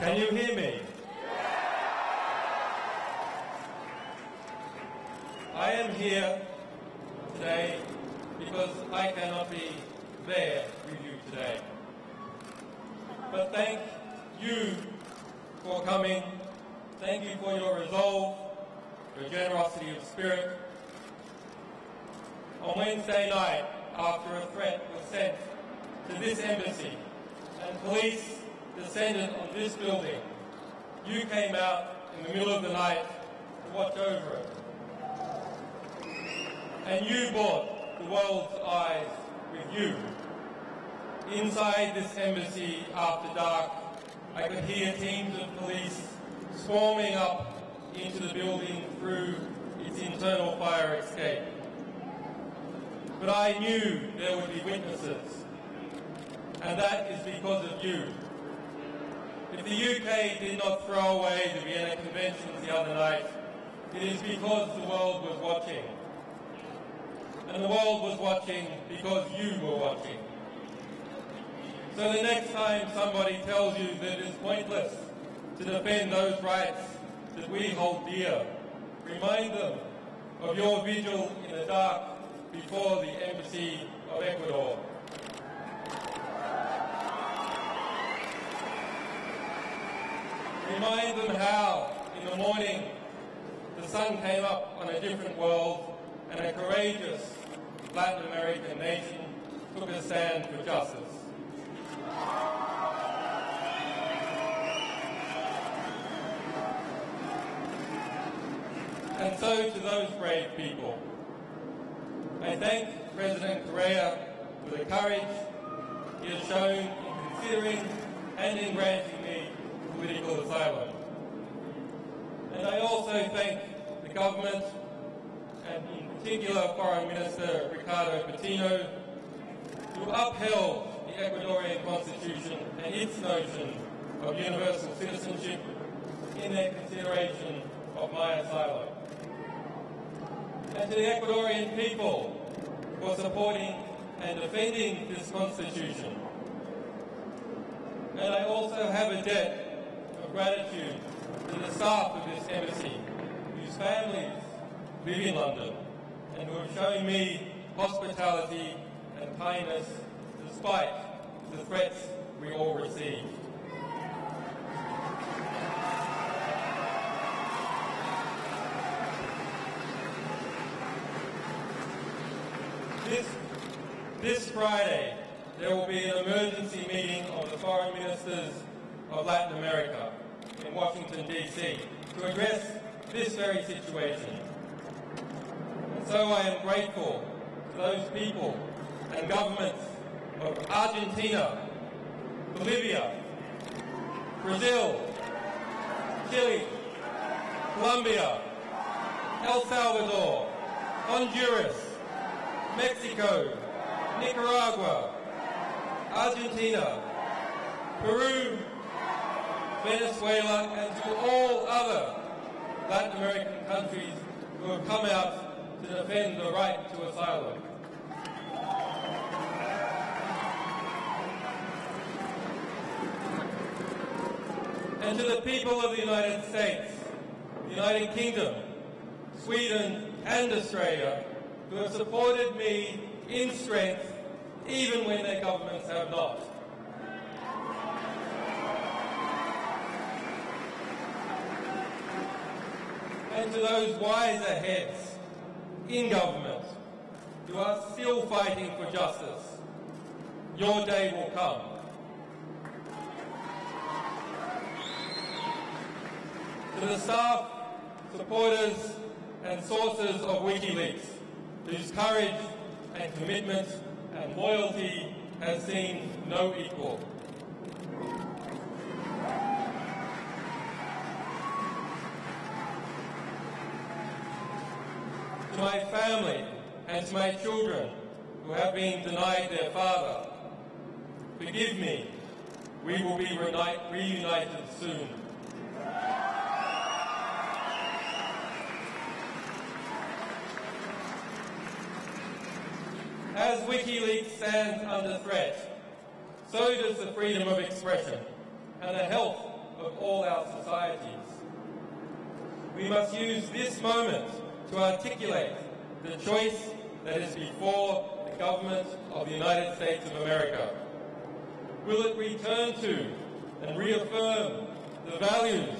Can you hear me? I am here today because I cannot be there with you today. But thank you for coming. Thank you for your resolve, your generosity of spirit. On Wednesday night, after a threat was sent to this embassy and police descended on this building, you came out in the middle of the night to watch over it. And you brought the world's eyes with you. Inside this embassy after dark, I could hear teams of police swarming up into the building through its internal fire escape. But I knew there would be witnesses, and that is because of you. If the UK did not throw away the Vienna Conventions the other night, it is because the world was watching. And the world was watching because you were watching. So the next time somebody tells you that it is pointless to defend those rights that we hold dear, remind them of your vigil in the dark before the embassy of Ecuador. Remind them how, in the morning, the sun came up on a different world and a courageous Latin American nation took a stand for justice. And so to those brave people, I thank President Correa for the courage he has shown in considering and in granting me political asylum. And I also thank the government, and in particular Foreign Minister Ricardo Patino, who upheld the Ecuadorian Constitution and its notion of universal citizenship in their consideration of my asylum. And to the Ecuadorian people for supporting and defending this Constitution. And I also have a debt of gratitude to the staff of this embassy, whose families live in London, and who have shown me hospitality and kindness despite the threats we all received. This Friday, there will be an emergency meeting of the foreign ministers of Latin America in Washington, D.C. to address this very situation. And so I am grateful to those people and governments of Argentina, Bolivia, Brazil, Chile, Colombia, El Salvador, Honduras, Mexico, Nicaragua, Argentina, Peru, Venezuela, and to all other Latin American countries who have come out to defend the right to asylum. And to the people of the United States, the United Kingdom, Sweden, and Australia, who have supported me in strength, even when their governments have not. And to those wiser heads in government who are still fighting for justice, your day will come. To the staff, supporters, and sources of WikiLeaks, whose courage and commitment and loyalty has seen no equal. To my family and to my children who have been denied their father, forgive me, we will be reunited soon. As WikiLeaks stands under threat, so does the freedom of expression and the health of all our societies. We must use this moment to articulate the choice that is before the government of the United States of America. Will it return to and reaffirm the values,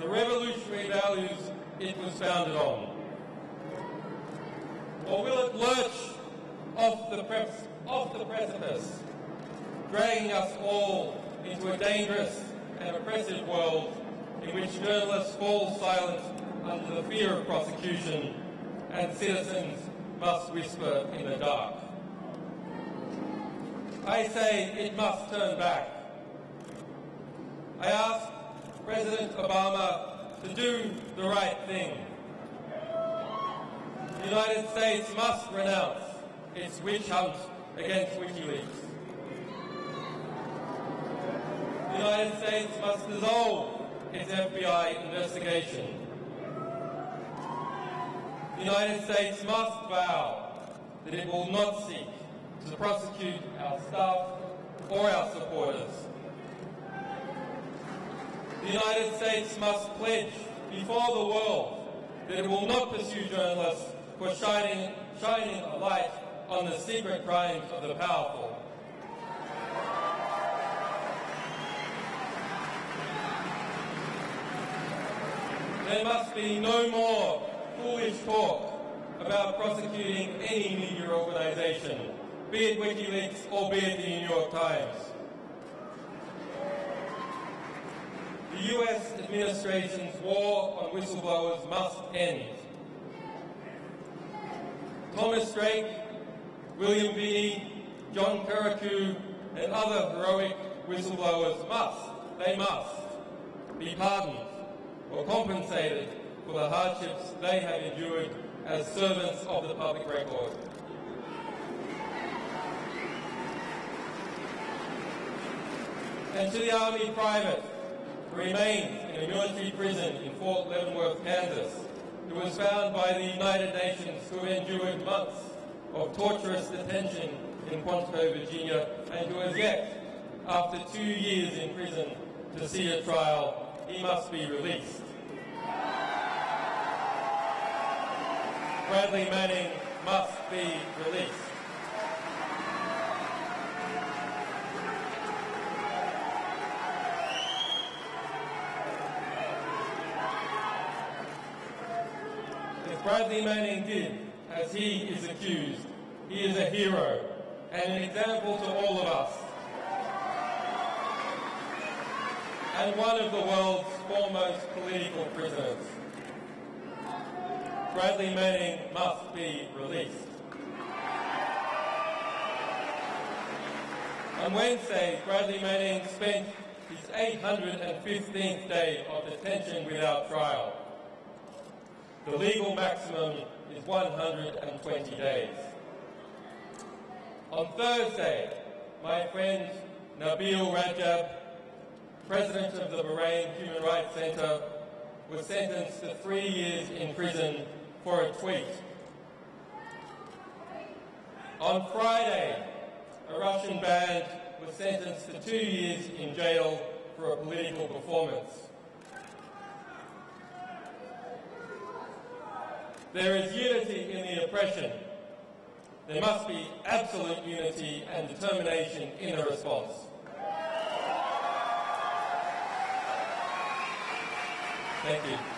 the revolutionary values it was founded on? Or will it lurch off the precipice, dragging us all into a dangerous and oppressive world in which journalists fall silent under the fear of prosecution and citizens must whisper in the dark? I say it must turn back. I ask President Obama to do the right thing. The United States must renounce its witch hunt against WikiLeaks. The United States must dissolve its FBI investigation. The United States must vow that it will not seek to prosecute our staff or our supporters. The United States must pledge before the world that it will not pursue journalists for shining a light on the secret crimes of the powerful. There must be no more foolish talk about prosecuting any media organisation, be it WikiLeaks or be it the New York Times. The US administration's war on whistleblowers must end. Thomas Drake, William Binney, John Kirikou and other heroic whistleblowers must be pardoned or compensated for the hardships they have endured as servants of the public record. And to the Army private who remains in a military prison in Fort Leavenworth, Kansas, who was found by the United Nations to have endured months of torturous detention in Quantico, Virginia, and who has yet, after 2 years in prison, to see a trial, he must be released. Bradley Manning must be released. If Bradley Manning did, as he is accused, he is a hero and an example to all of us, and one of the world's foremost political prisoners. Bradley Manning must be released. On Wednesday, Bradley Manning spent his 815th day of detention without trial. The legal maximum is 120 days. On Thursday, my friend Nabil Rajab, president of the Bahrain Human Rights Centre, was sentenced to 3 years in prison for a tweet. On Friday, a Russian band was sentenced to 2 years in jail for a political performance. There is unity in the oppression. There must be absolute unity and determination in the response. Thank you.